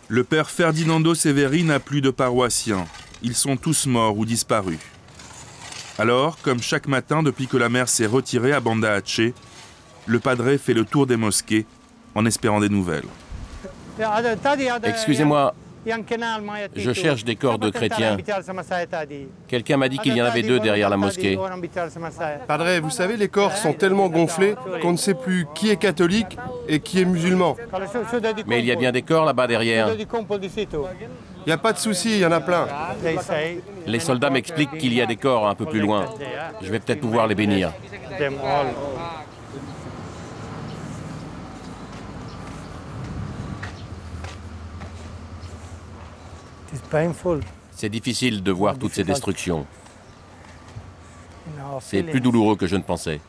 Le père Ferdinando Severi n'a plus de paroissiens. Ils sont tous morts ou disparus. Alors, comme chaque matin depuis que la mère s'est retirée à Banda Aceh, le padre fait le tour des mosquées en espérant des nouvelles. Excusez-moi, je cherche des corps de chrétiens. Quelqu'un m'a dit qu'il y en avait 2 derrière la mosquée. Padre, vous savez, les corps sont tellement gonflés qu'on ne sait plus qui est catholique et qui est musulman. Mais il y a bien des corps là-bas derrière. Il n'y a pas de souci, il y en a plein. Les soldats m'expliquent qu'il y a des corps un peu plus loin. Je vais peut-être pouvoir les bénir. C'est difficile de voir toutes ces destructions. C'est plus douloureux que je ne pensais.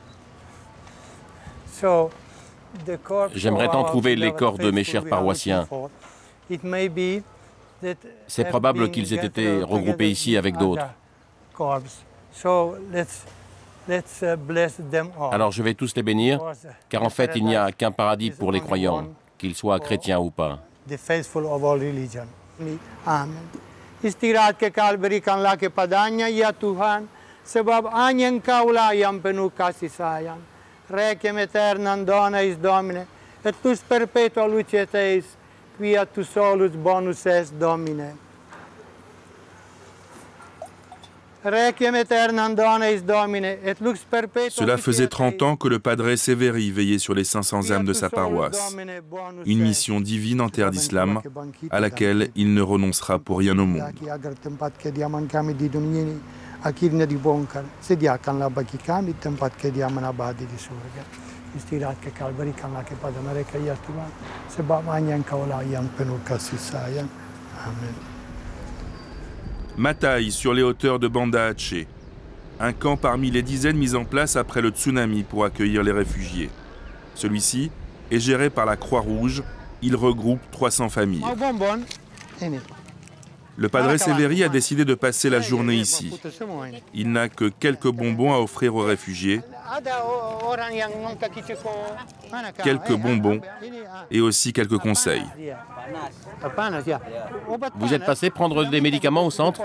J'aimerais tant trouver les corps de mes chers paroissiens. C'est probable qu'ils aient été regroupés ici avec d'autres. Alors je vais tous les bénir, car en fait il n'y a qu'un paradis pour les croyants, qu'ils soient chrétiens ou pas. Istirahat kekal berikan laki padanya ya Tuhan, sebab hanya Engkaulah yang penuh kasih sayang. Requiem aeternam dona eis Domine, et tus perpetua luce teis, quia tu solus bonus est Domine. Cela faisait 30 ans que le padre Severi veillait sur les 500 âmes de sa paroisse. Une mission divine en terre d'islam à laquelle il ne renoncera pour rien au monde. Amen. Mataï, sur les hauteurs de Banda Aceh, un camp parmi les dizaines mis en place après le tsunami pour accueillir les réfugiés. Celui-ci est géré par la Croix-Rouge, il regroupe 300 familles. Le padre Severi a décidé de passer la journée ici. Il n'a que quelques bonbons à offrir aux réfugiés, quelques bonbons et aussi quelques conseils. Vous êtes passé prendre des médicaments au centre?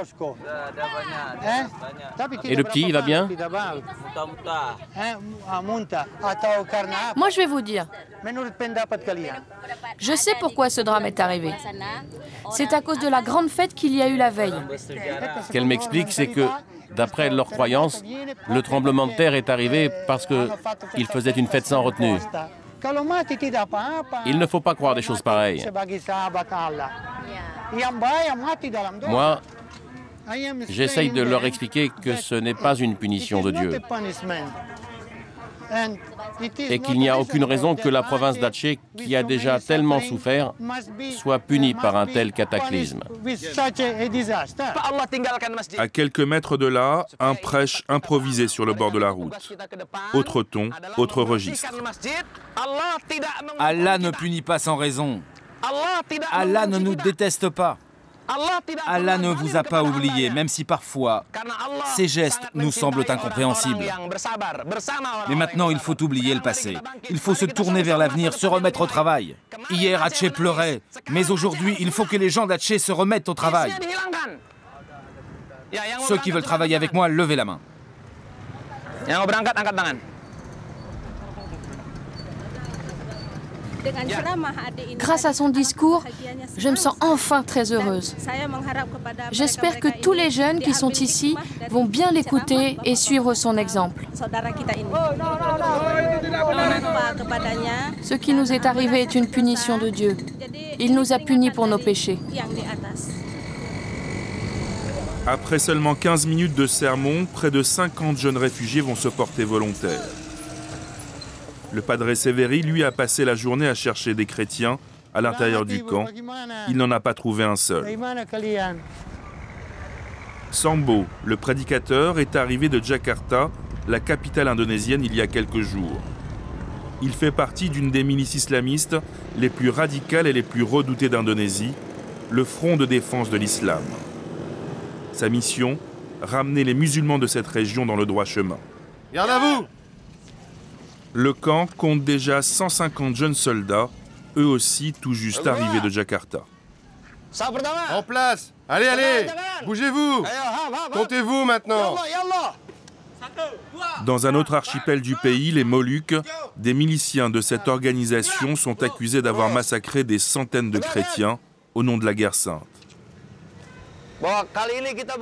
Et le petit, il va bien? Moi, je vais vous dire. Je sais pourquoi ce drame est arrivé. C'est à cause de la grande fête qu'il y a eu la veille. Ce qu'elle m'explique, c'est que, d'après leurs croyances, le tremblement de terre est arrivé parce qu'ils faisaient une fête sans retenue. Il ne faut pas croire des choses pareilles. Moi, j'essaye de leur expliquer que ce n'est pas une punition de Dieu et qu'il n'y a aucune raison que la province d'Aceh, qui a déjà tellement souffert, soit punie par un tel cataclysme. À quelques mètres de là, un prêche improvisé sur le bord de la route. Autre ton, autre registre. Allah ne punit pas sans raison. Allah ne nous déteste pas. Allah ne vous a pas oublié, même si parfois, ces gestes nous semblent incompréhensibles. Mais maintenant, il faut oublier le passé. Il faut se tourner vers l'avenir, se remettre au travail. Hier, Aceh pleurait, mais aujourd'hui, il faut que les gens d'Aceh se remettent au travail. Ceux qui veulent travailler avec moi, levez la main. Grâce à son discours, je me sens enfin très heureuse. J'espère que tous les jeunes qui sont ici vont bien l'écouter et suivre son exemple. Ce qui nous est arrivé est une punition de Dieu. Il nous a punis pour nos péchés. Après seulement 15 minutes de sermon, près de 50 jeunes réfugiés vont se porter volontaires. Le padre Severi, lui, a passé la journée à chercher des chrétiens à l'intérieur du camp. Il n'en a pas trouvé un seul. Sambo, le prédicateur, est arrivé de Jakarta, la capitale indonésienne, il y a quelques jours. Il fait partie d'une des milices islamistes les plus radicales et les plus redoutées d'Indonésie, le Front de défense de l'islam. Sa mission, ramener les musulmans de cette région dans le droit chemin. Garde à vous! Le camp compte déjà 150 jeunes soldats eux aussi tout juste arrivés de Jakarta. En place! Allez, allez! Bougez-vous! Comptez-vous maintenant! Dans un autre archipel du pays, les Moluques, des miliciens de cette organisation sont accusés d'avoir massacré des centaines de chrétiens au nom de la guerre sainte.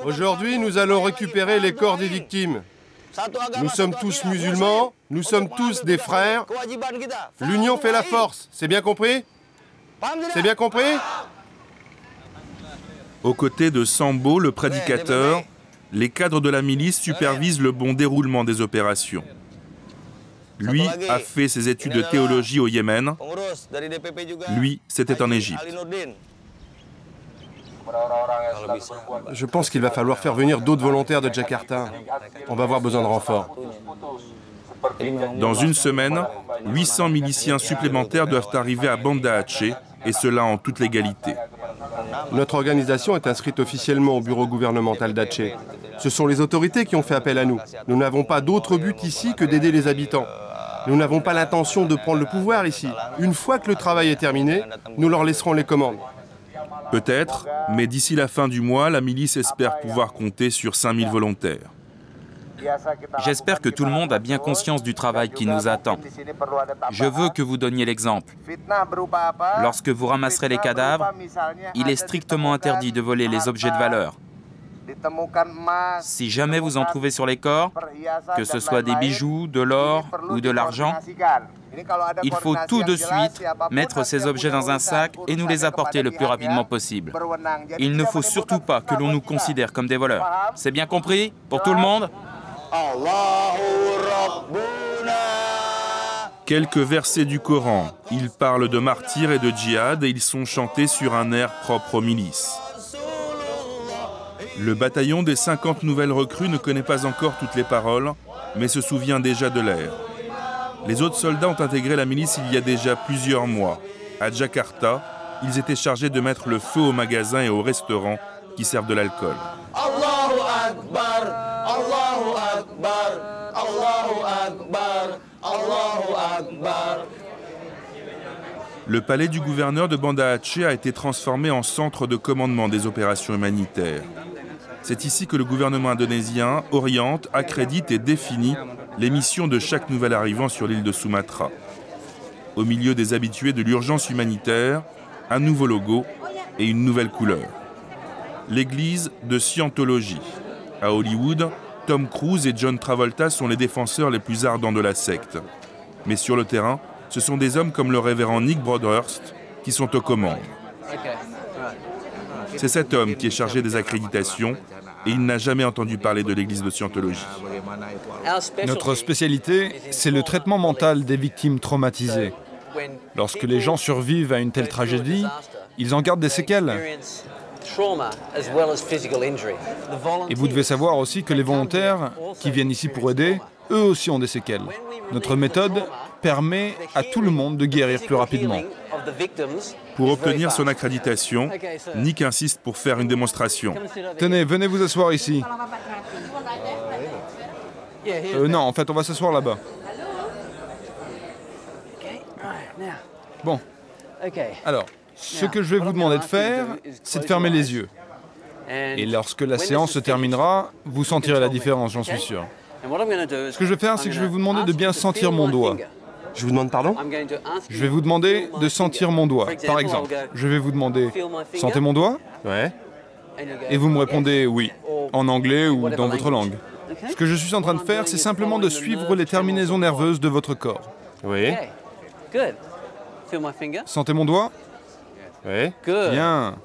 Aujourd'hui, nous allons récupérer les corps des victimes. Nous sommes tous musulmans, nous sommes tous des frères. L'union fait la force, c'est bien compris? C'est bien compris? Aux côtés de Sambo, le prédicateur, les cadres de la milice supervisent le bon déroulement des opérations. Lui a fait ses études de théologie au Yémen. Lui, c'était en Égypte. Je pense qu'il va falloir faire venir d'autres volontaires de Jakarta. On va avoir besoin de renforts. Dans une semaine, 800 miliciens supplémentaires doivent arriver à Banda Aceh, et cela en toute légalité. Notre organisation est inscrite officiellement au bureau gouvernemental d'Aceh. Ce sont les autorités qui ont fait appel à nous. Nous n'avons pas d'autre but ici que d'aider les habitants. Nous n'avons pas l'intention de prendre le pouvoir ici. Une fois que le travail est terminé, nous leur laisserons les commandes. Peut-être, mais d'ici la fin du mois, la milice espère pouvoir compter sur 5000 volontaires. J'espère que tout le monde a bien conscience du travail qui nous attend. Je veux que vous donniez l'exemple. Lorsque vous ramasserez les cadavres, il est strictement interdit de voler les objets de valeur. Si jamais vous en trouvez sur les corps, que ce soit des bijoux, de l'or ou de l'argent, il faut tout de suite mettre ces objets dans un sac et nous les apporter le plus rapidement possible. Il ne faut surtout pas que l'on nous considère comme des voleurs. C'est bien compris pour tout le monde ? Quelques versets du Coran. Ils parlent de martyrs et de djihad et ils sont chantés sur un air propre aux milices. Le bataillon des 50 nouvelles recrues ne connaît pas encore toutes les paroles, mais se souvient déjà de l'air. Les autres soldats ont intégré la milice il y a déjà plusieurs mois. À Jakarta, ils étaient chargés de mettre le feu aux magasins et aux restaurants qui servent de l'alcool. Allahu Akbar, Allahu Akbar, Allahu Akbar, Allahu Akbar. Le palais du gouverneur de Banda Aceh a été transformé en centre de commandement des opérations humanitaires. C'est ici que le gouvernement indonésien oriente, accrédite et définit les missions de chaque nouvel arrivant sur l'île de Sumatra. Au milieu des habitués de l'urgence humanitaire, un nouveau logo et une nouvelle couleur. L'église de Scientologie. À Hollywood, Tom Cruise et John Travolta sont les défenseurs les plus ardents de la secte. Mais sur le terrain, ce sont des hommes comme le révérend Nick Broadhurst qui sont aux commandes. C'est cet homme qui est chargé des accréditations et il n'a jamais entendu parler de l'église de Scientologie. Notre spécialité, c'est le traitement mental des victimes traumatisées. Lorsque les gens survivent à une telle tragédie, ils en gardent des séquelles. Et vous devez savoir aussi que les volontaires qui viennent ici pour aider, eux aussi ont des séquelles. Notre méthode permet à tout le monde de guérir plus rapidement. Pour obtenir son accréditation, Nick insiste pour faire une démonstration. Tenez, venez vous asseoir ici. Non, en fait, on va s'asseoir là-bas. Bon. Alors, ce que je vais vous demander de faire, c'est de fermer les yeux. Et lorsque la séance se terminera, vous sentirez la différence, j'en suis sûr. Ce que je vais faire, c'est que je vais vous demander de bien sentir mon doigt. Je vous demande pardon? Je vais vous demander de sentir mon doigt. Par exemple, je vais vous demander « Sentez mon doigt ?» Ouais. Et vous me répondez « oui », en anglais ou dans votre langue. Ce que je suis en train de faire, c'est simplement de suivre les terminaisons nerveuses de votre corps. Oui. Sentez mon doigt? Oui. Bien.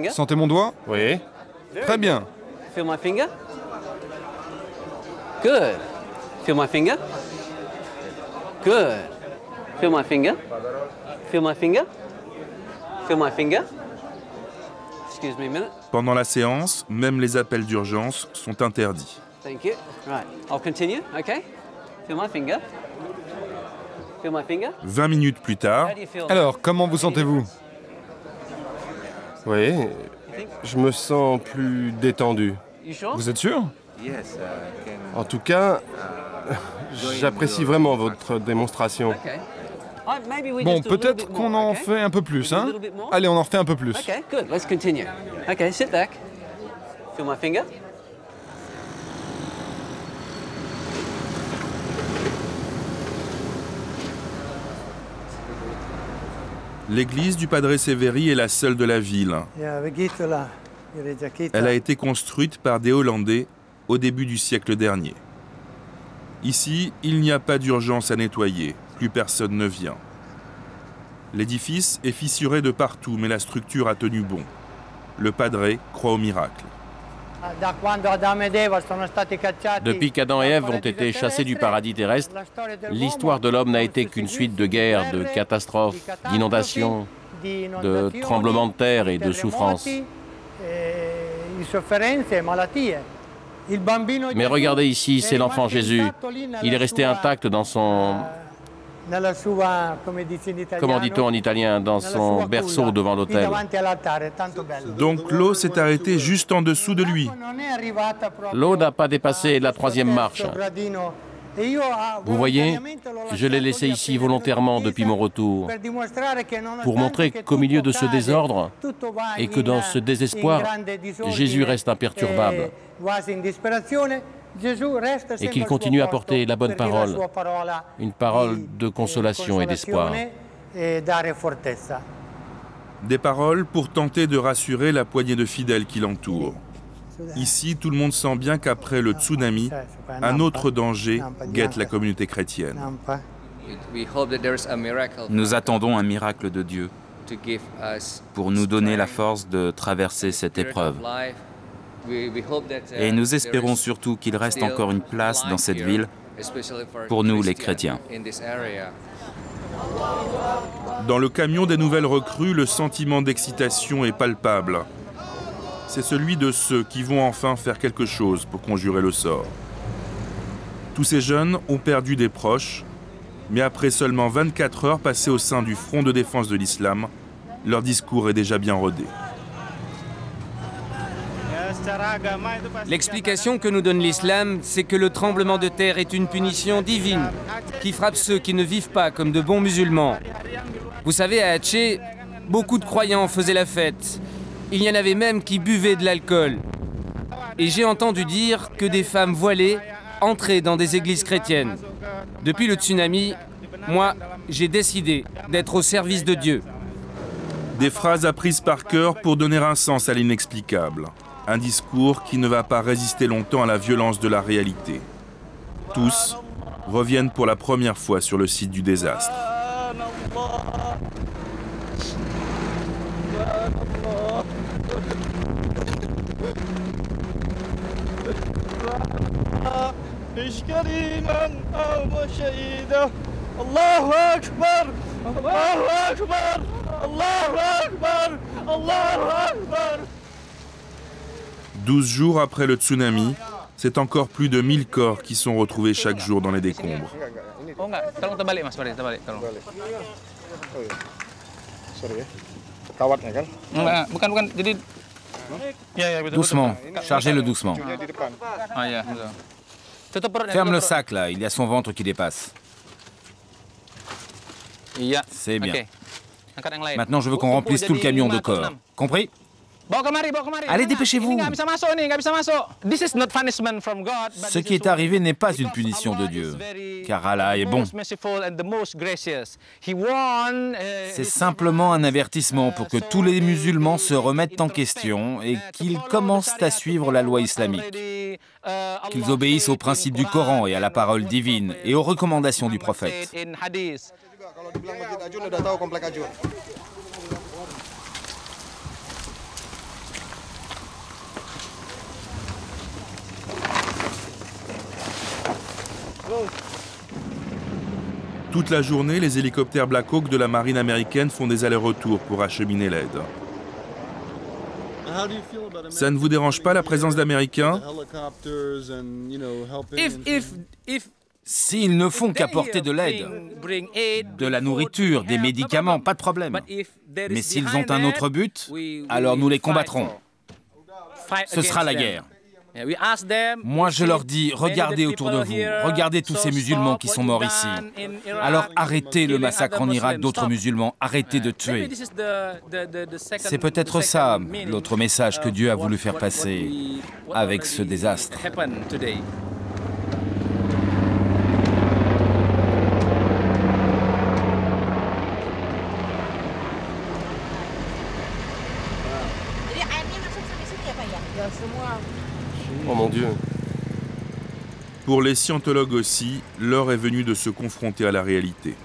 Sentez mon doigt? Oui. Très bien. Feel my finger? Good. Feel my finger? Good. Feel my finger? Feel my finger? Feel my finger? Excuse me a minute. Pendant la séance, même les appels d'urgence sont interdits. Thank you. Right. I'll continue, okay? Feel my finger? Feel my finger? 20 minutes plus tard, How do you feel? Alors, comment vous sentez-vous? Oui. Je me sens plus détendu. You sure? Vous êtes sûr? En tout cas, j'apprécie vraiment votre démonstration. Okay. Bon, peut-être qu'on en fait un peu plus, hein? Allez, on en refait un peu plus. Okay, good. Let's continue. Okay, sit back. Feel my finger. L'église du Padre Severi est la seule de la ville. Elle a été construite par des Hollandais au début du siècle dernier. Ici, il n'y a pas d'urgence à nettoyer, plus personne ne vient. L'édifice est fissuré de partout, mais la structure a tenu bon. Le Padre croit au miracle. Depuis qu'Adam et Ève ont été chassés du paradis terrestre, l'histoire de l'homme n'a été qu'une suite de guerres, de catastrophes, d'inondations, de tremblements de terre et de souffrances. Mais regardez ici, c'est l'enfant Jésus. Il est resté intact dans son... Comment dit-on en italien? Dans son berceau devant l'autel. Donc l'eau s'est arrêtée juste en dessous de lui. L'eau n'a pas dépassé la 3e marche. Vous voyez, je l'ai laissé ici volontairement depuis mon retour, pour montrer qu'au milieu de ce désordre, et que dans ce désespoir, Jésus reste imperturbable, et qu'il continue à porter la bonne parole, une parole de consolation et d'espoir. Des paroles pour tenter de rassurer la poignée de fidèles qui l'entourent. Ici, tout le monde sent bien qu'après le tsunami, un autre danger guette la communauté chrétienne. Nous attendons un miracle de Dieu pour nous donner la force de traverser cette épreuve. Et nous espérons surtout qu'il reste encore une place dans cette ville pour nous, les chrétiens. Dans le camion des nouvelles recrues, le sentiment d'excitation est palpable. C'est celui de ceux qui vont enfin faire quelque chose pour conjurer le sort. Tous ces jeunes ont perdu des proches, mais après seulement 24 heures passées au sein du Front de défense de l'islam, leur discours est déjà bien rodé. L'explication que nous donne l'islam, c'est que le tremblement de terre est une punition divine qui frappe ceux qui ne vivent pas comme de bons musulmans. Vous savez, à Aceh, beaucoup de croyants faisaient la fête. Il y en avait même qui buvaient de l'alcool. Et j'ai entendu dire que des femmes voilées entraient dans des églises chrétiennes. Depuis le tsunami, moi, j'ai décidé d'être au service de Dieu. Des phrases apprises par cœur pour donner un sens à l'inexplicable. Un discours qui ne va pas résister longtemps à la violence de la réalité. Tous reviennent pour la première fois sur le site du désastre. Allahu Akbar! Allahu Akbar! Allahu Akbar! Allahu Akbar! 12 jours après le tsunami, c'est encore plus de 1000 corps qui sont retrouvés chaque jour dans les décombres. Doucement, chargez-le doucement. Ferme le sac là, il y a son ventre qui dépasse. C'est bien. Maintenant, je veux qu'on remplisse tout le camion de corps. Compris? Allez, dépêchez-vous. Ce qui est arrivé n'est pas une punition de Dieu, car Allah est bon. C'est simplement un avertissement pour que tous les musulmans se remettent en question et qu'ils commencent à suivre la loi islamique, qu'ils obéissent aux principes du Coran et à la parole divine et aux recommandations du prophète. Toute la journée, les hélicoptères Black Hawk de la marine américaine font des allers-retours pour acheminer l'aide. Ça ne vous dérange pas la présence d'Américains? S'ils ne font qu'apporter de l'aide, de la nourriture, des médicaments, pas de problème. Mais s'ils ont un autre but, alors nous les combattrons. Ce sera la guerre. Moi, je leur dis, regardez autour de vous, regardez tous ces musulmans qui sont morts ici. Alors arrêtez le massacre en Irak d'autres musulmans, arrêtez de tuer. C'est peut-être ça, l'autre message que Dieu a voulu faire passer avec ce désastre. Oh mon Dieu. Pour les scientologues aussi, l'heure est venue de se confronter à la réalité.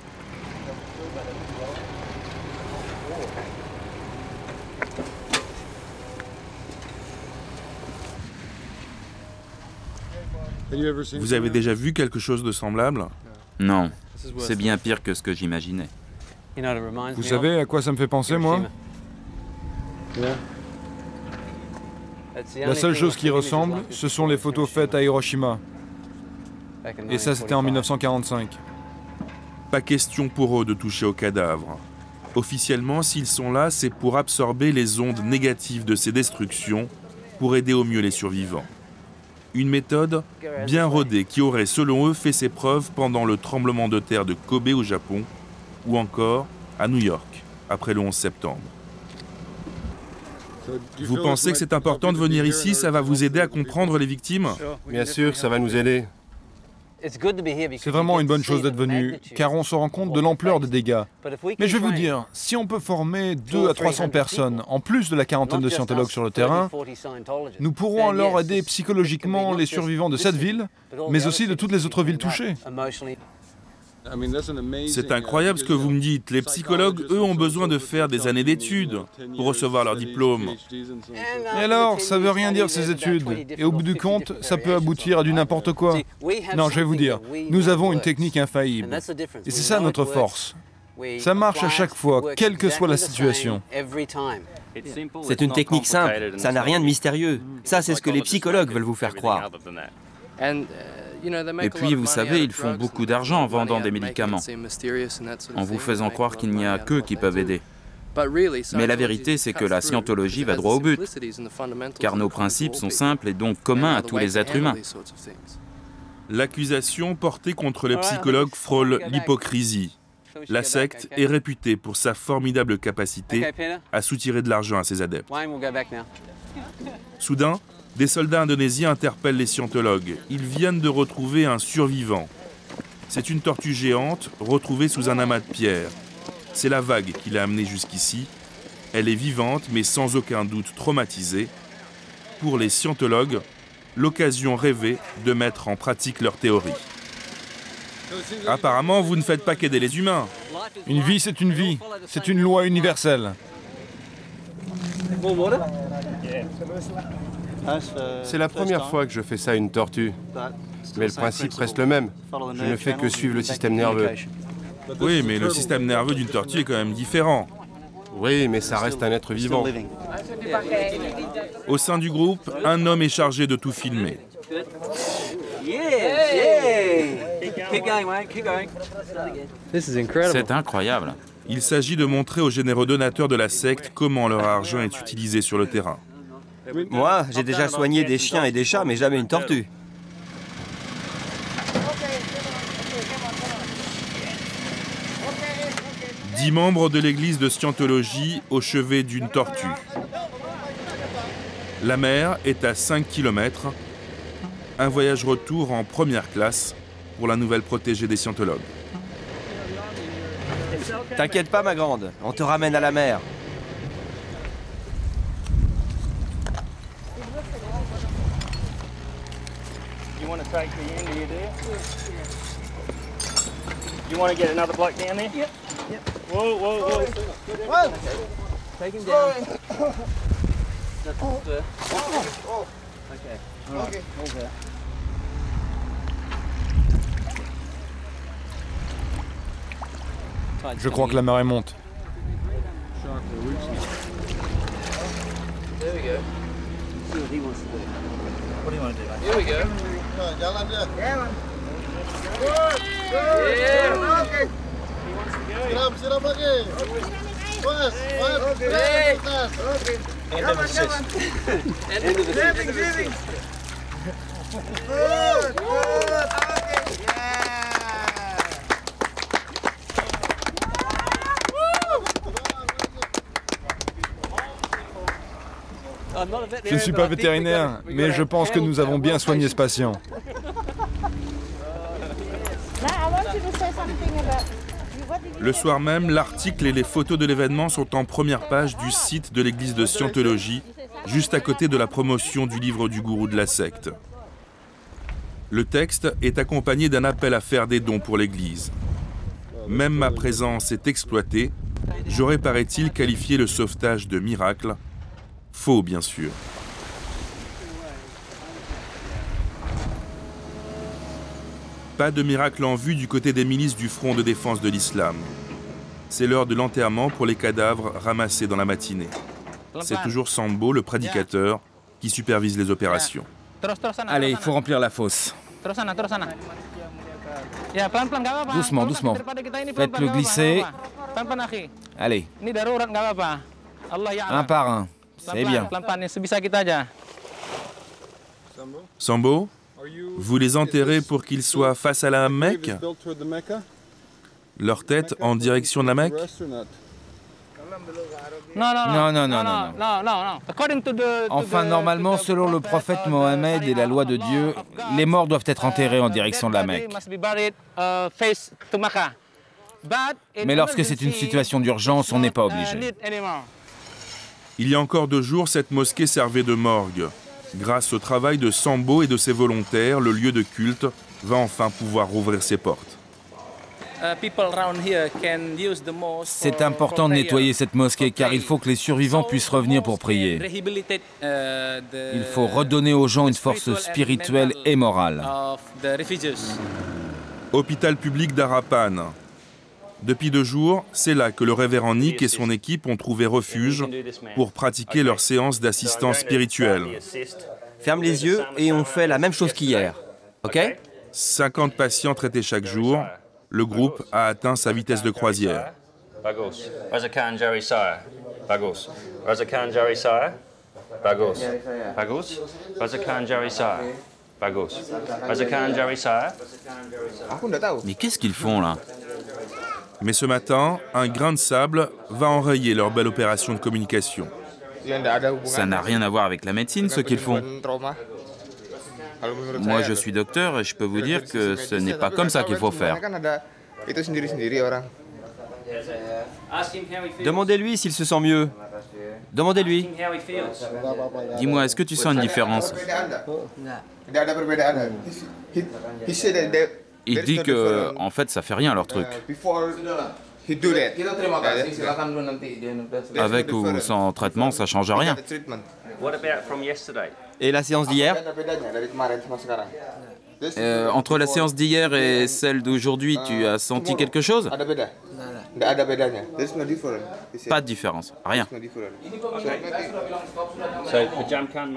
Vous avez déjà vu quelque chose de semblable? Non, c'est bien pire que ce que j'imaginais. Vous savez à quoi ça me fait penser, moi? La seule chose qui ressemble, ce sont les photos faites à Hiroshima. Et ça, c'était en 1945. Pas question pour eux de toucher aux cadavres. Officiellement, s'ils sont là, c'est pour absorber les ondes négatives de ces destructions, pour aider au mieux les survivants. Une méthode bien rodée qui aurait, selon eux, fait ses preuves pendant le tremblement de terre de Kobe au Japon, ou encore à New York, après le 11 septembre. Vous pensez que c'est important de venir ici? Ça va vous aider à comprendre les victimes? Bien sûr, ça va nous aider. C'est vraiment une bonne chose d'être venu, car on se rend compte de l'ampleur des dégâts. Mais je vais vous dire, si on peut former 200 à 300 personnes, en plus de la quarantaine de scientologues sur le terrain, nous pourrons alors aider psychologiquement les survivants de cette ville, mais aussi de toutes les autres villes touchées. C'est incroyable ce que vous me dites. Les psychologues, eux, ont besoin de faire des années d'études pour recevoir leur diplôme. Et alors, ça veut rien dire ces études. Et au bout du compte, ça peut aboutir à du n'importe quoi. Non, je vais vous dire, nous avons une technique infaillible. Et c'est ça notre force. Ça marche à chaque fois, quelle que soit la situation. C'est une technique simple, ça n'a rien de mystérieux. Ça, c'est ce que les psychologues veulent vous faire croire. Et puis, vous savez, ils font beaucoup d'argent en vendant des médicaments, en vous faisant croire qu'il n'y a qu'eux qui peuvent aider. Mais la vérité, c'est que la scientologie va droit au but, car nos principes sont simples et donc communs à tous les êtres humains. L'accusation portée contre les psychologues frôle l'hypocrisie. La secte est réputée pour sa formidable capacité à soutirer de l'argent à ses adeptes. Soudain, des soldats indonésiens interpellent les scientologues. Ils viennent de retrouver un survivant. C'est une tortue géante retrouvée sous un amas de pierres. C'est la vague qui l'a amenée jusqu'ici. Elle est vivante, mais sans aucun doute traumatisée. Pour les scientologues, l'occasion rêvée de mettre en pratique leur théorie. Apparemment, vous ne faites pas qu'aider les humains. Une vie, c'est une vie. C'est une loi universelle. C'est la première fois que je fais ça à une tortue. Mais le principe reste le même. Je ne fais que suivre le système nerveux. Oui, mais le système nerveux d'une tortue est quand même différent. Oui, mais ça reste un être vivant. Au sein du groupe, un homme est chargé de tout filmer. C'est incroyable. Il s'agit de montrer aux généreux donateurs de la secte comment leur argent est utilisé sur le terrain. Moi, j'ai déjà soigné des chiens et des chats, mais jamais une tortue. « 10 membres de l'église de Scientologie au chevet d'une tortue. La mer est à 5 km. Un voyage retour en première classe pour la nouvelle protégée des scientologues. T'inquiète pas, ma grande, on te ramène à la mer. You want to get another bloke down there? Yep. Yep. Whoa, whoa, whoa. Whoa. Take him down. Okay. Okay. Hold there. Je crois que la marée monte. There we go. See what he wants to do. What do you want to do? Here we go. Jalan dia. Jalan. Yeah. Okay. He wants to go. Siram lagi. Pas. Okay. End of the session. End of the session. Je ne suis pas vétérinaire, mais je pense que nous avons bien soigné ce patient. Le soir même, l'article et les photos de l'événement sont en première page du site de l'église de Scientologie, juste à côté de la promotion du livre du gourou de la secte. Le texte est accompagné d'un appel à faire des dons pour l'église. Même ma présence est exploitée. J'aurais, paraît-il, qualifié le sauvetage de miracle. Faux, bien sûr. Pas de miracle en vue du côté des milices du Front de défense de l'islam. C'est l'heure de l'enterrement pour les cadavres ramassés dans la matinée. C'est toujours Sambo, le prédicateur, qui supervise les opérations. Allez, il faut remplir la fosse. Doucement, doucement. Faites-le glisser. Allez. Un par un. C'est bien. Sambo, vous les enterrez pour qu'ils soient face à la Mecque? Leur tête en direction de la Mecque? Non. Enfin, normalement, selon le prophète Mohammed et la loi de Dieu, les morts doivent être enterrés en direction de la Mecque. Mais lorsque c'est une situation d'urgence, on n'est pas obligé. Il y a encore 2 jours, cette mosquée servait de morgue. Grâce au travail de Sambo et de ses volontaires, le lieu de culte va enfin pouvoir rouvrir ses portes. C'est important de nettoyer cette mosquée car il faut que les survivants puissent revenir pour prier. Il faut redonner aux gens une force spirituelle et morale. Hôpital public d'Arapan. Depuis 2 jours, c'est là que le révérend Nick et son équipe ont trouvé refuge pour pratiquer leur séance d'assistance spirituelle. Ferme les yeux et on fait la même chose qu'hier, ok? 50 patients traités chaque jour. Le groupe a atteint sa vitesse de croisière. Mais qu'est-ce qu'ils font là? Mais ce matin, un grain de sable va enrayer leur belle opération de communication. Ça n'a rien à voir avec la médecine, ce qu'ils font. Moi, je suis docteur et je peux vous dire que ce n'est pas comme ça qu'il faut faire. Demandez-lui s'il se sent mieux. Demandez-lui. Dis-moi, est-ce que tu sens une différence? Il dit que, en fait, ça fait rien leur truc. Avec ou sans traitement, ça change rien. Et la séance d'hier? Entre la séance d'hier et celle d'aujourd'hui, tu as senti quelque chose? Pas de différence, rien.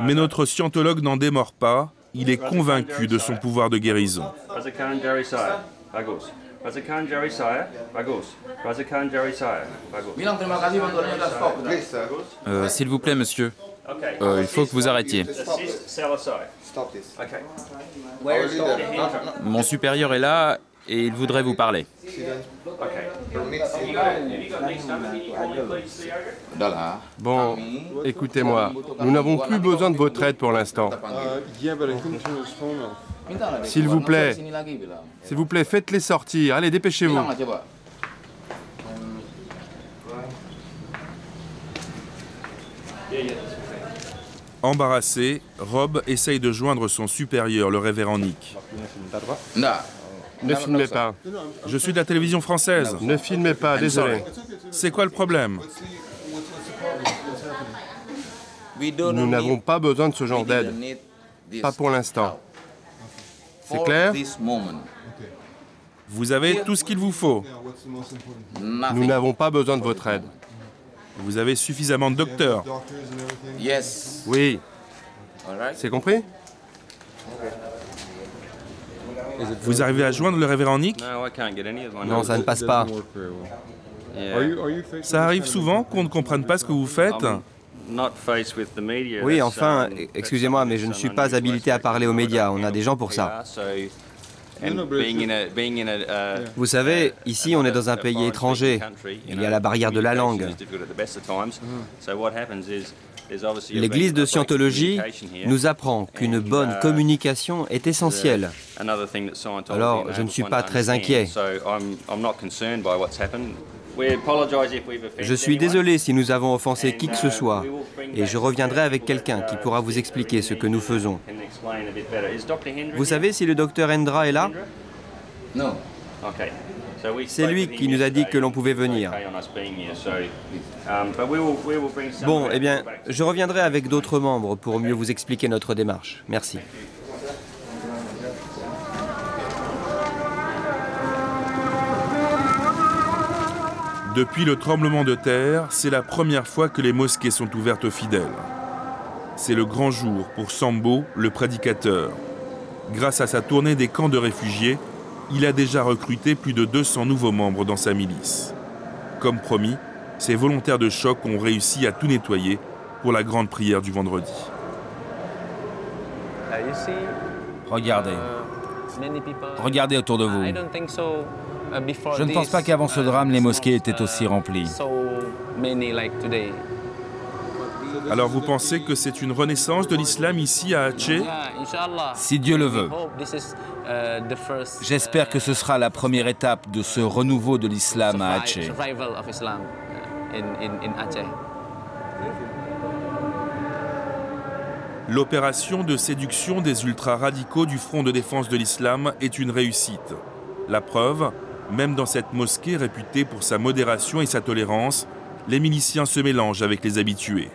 Mais notre scientologue n'en démord pas. Il est convaincu de son pouvoir de guérison. S'il vous plaît, monsieur, il faut que vous arrêtiez. Mon supérieur est là et il voudrait vous parler. Bon, écoutez-moi, nous n'avons plus besoin de votre aide pour l'instant. S'il vous plaît, faites-les sortir. Allez, dépêchez-vous. Embarrassé, Rob essaye de joindre son supérieur, le révérend Nick. Ne filmez pas. Je suis de la télévision française. Ne filmez pas, désolé. C'est quoi le problème? Nous n'avons pas besoin de ce genre d'aide. Pas pour l'instant. C'est clair? Vous avez tout ce qu'il vous faut. Nous n'avons pas besoin de votre aide. Vous avez suffisamment de docteurs. Oui. C'est compris? Vous arrivez à joindre le révérend Nick? Non, ça ne passe pas. Ça arrive souvent qu'on ne comprenne pas ce que vous faites? Oui, enfin, excusez-moi, mais je ne suis pas habilité à parler aux médias. On a des gens pour ça. Vous savez, ici, on est dans un pays étranger. Il y a la barrière de la langue. L'Église de Scientologie nous apprend qu'une bonne communication est essentielle. Alors, je ne suis pas très inquiet. Je suis désolé si nous avons offensé qui que ce soit, et je reviendrai avec quelqu'un qui pourra vous expliquer ce que nous faisons. Vous savez si le docteur Hendra est là? Non. C'est lui qui nous a dit que l'on pouvait venir. Bon, eh bien, je reviendrai avec d'autres membres pour mieux vous expliquer notre démarche. Merci. Depuis le tremblement de terre, c'est la première fois que les mosquées sont ouvertes aux fidèles. C'est le grand jour pour Sambo, le prédicateur. Grâce à sa tournée des camps de réfugiés, il a déjà recruté plus de 200 nouveaux membres dans sa milice. Comme promis, ces volontaires de choc ont réussi à tout nettoyer pour la grande prière du vendredi. Regardez. Regardez autour de vous. Je ne pense pas qu'avant ce drame, les mosquées étaient aussi remplies. Alors vous pensez que c'est une renaissance de l'islam ici à Aceh? Si Dieu le veut. J'espère que ce sera la première étape de ce renouveau de l'islam à Aceh. L'opération de séduction des ultra-radicaux du Front de défense de l'islam est une réussite. La preuve, même dans cette mosquée réputée pour sa modération et sa tolérance, les miliciens se mélangent avec les habitués.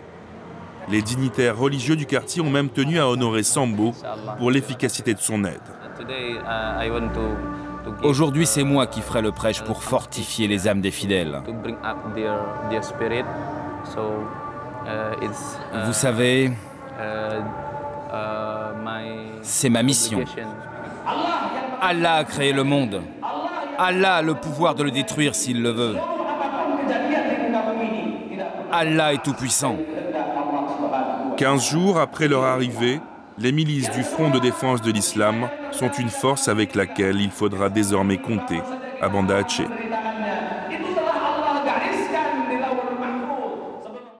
Les dignitaires religieux du quartier ont même tenu à honorer Sambo pour l'efficacité de son aide. Aujourd'hui, c'est moi qui ferai le prêche pour fortifier les âmes des fidèles. Vous savez, c'est ma mission. Allah a créé le monde. Allah a le pouvoir de le détruire s'il le veut. Allah est tout-puissant. 15 jours après leur arrivée, les milices du Front de défense de l'islam sont une force avec laquelle il faudra désormais compter à Banda Aceh.